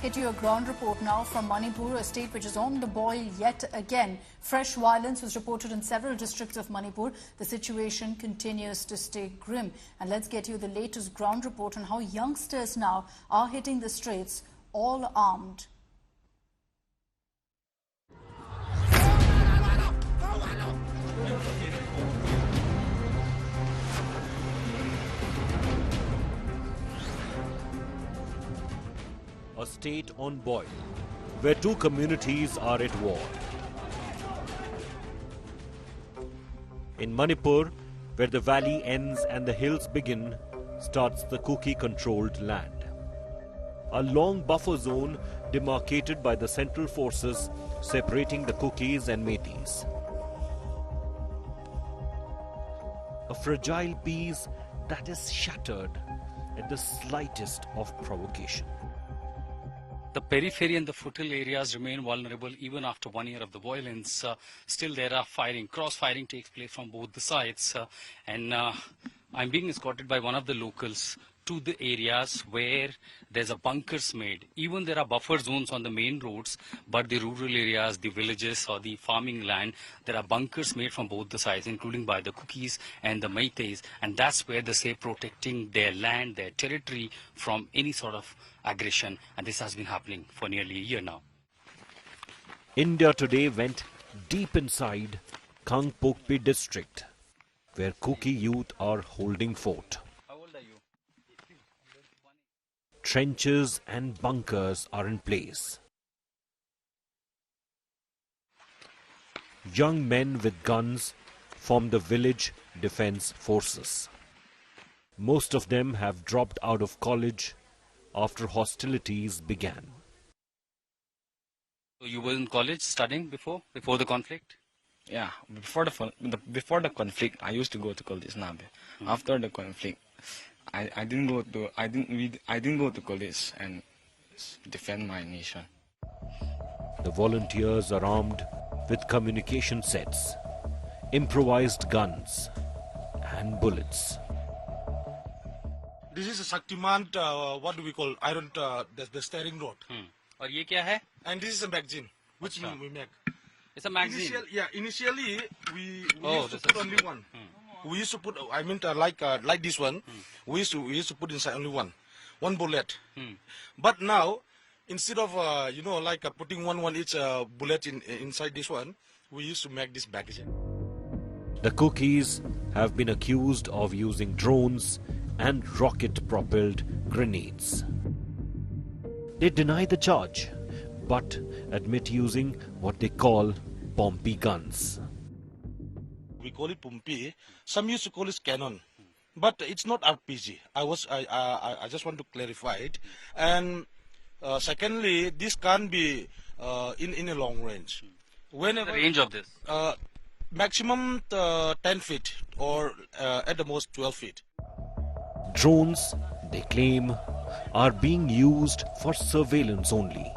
get you a ground report now from Manipur, a state which is on the boil yet again. Fresh violence was reported in several districts of Manipur. The situation continues to stay grim. And let's get you the latest ground report on how youngsters now are hitting the streets, all armed. A state on boil, where two communities are at war. In Manipur, where the valley ends and the hills begin, starts the Kuki-controlled land. A long buffer zone demarcated by the central forces separating the Kukis and Metis. A fragile peace that is shattered at the slightest of provocation. The periphery and the foothills areas remain vulnerable even after 1 year of the violence. Still there are firing. Cross-firing takes place from both the sides. I'm being escorted by one of the locals to the areas where there's a bunkers made. Even there are buffer zones on the main roads, but the rural areas, the villages or the farming land, there are bunkers made from both the sides, including by the Kukis and the Metis, and that's where they say protecting their land, their territory from any sort of aggression, and this has been happening for nearly a year now. India Today went deep inside Kangpokpi district, where Kuki youth are holding fort. Trenches and bunkers are in place. Young men with guns form the village defense forces. Most of them have dropped out of college after hostilities began. So you were in college studying before the conflict? Yeah, before the conflict, I used to go to college now. After the conflict, I didn't go to college and defend my nation. The volunteers are armed with communication sets, improvised guns and bullets. This is a Shaktiman, what do we call, iron, the steering rod. And ये क्या है? And this is a magazine, which we make. It's a magazine? Initially, we used to put only one. We used to put, like this one, we used to put inside only one bullet. But now, instead of, putting one each bullet inside this one, we used to make this magazine. The Kukis have been accused of using drones and rocket-propelled grenades. They deny the charge, but admit using what they call Pompi guns. We call it Pompi. Some used to call it cannon, but it's not RPG. I just want to clarify it. And secondly, this can't be in a long range. Whenever the range of this? Maximum 10 feet or at the most 12 feet. Drones, they claim, are being used for surveillance only.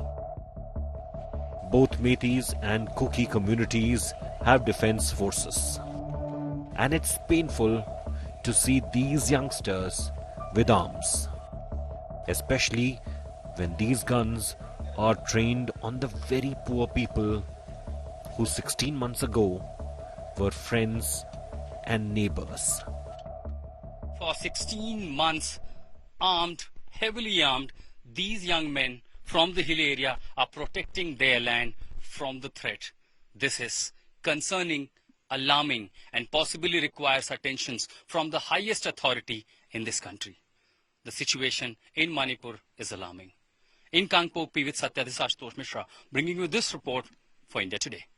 Both Metis and Kuki communities have defense forces. And it's painful to see these youngsters with arms, especially when these guns are trained on the very poor people who 16 months ago were friends and neighbors. For 16 months, armed, heavily armed, these young men from the hill area are protecting their land from the threat. This is concerning, alarming, and possibly requires attentions from the highest authority in this country. The situation in Manipur is alarming. In Kangpokpi with Satyadis Ashutosh Mishra, bringing you this report for India Today.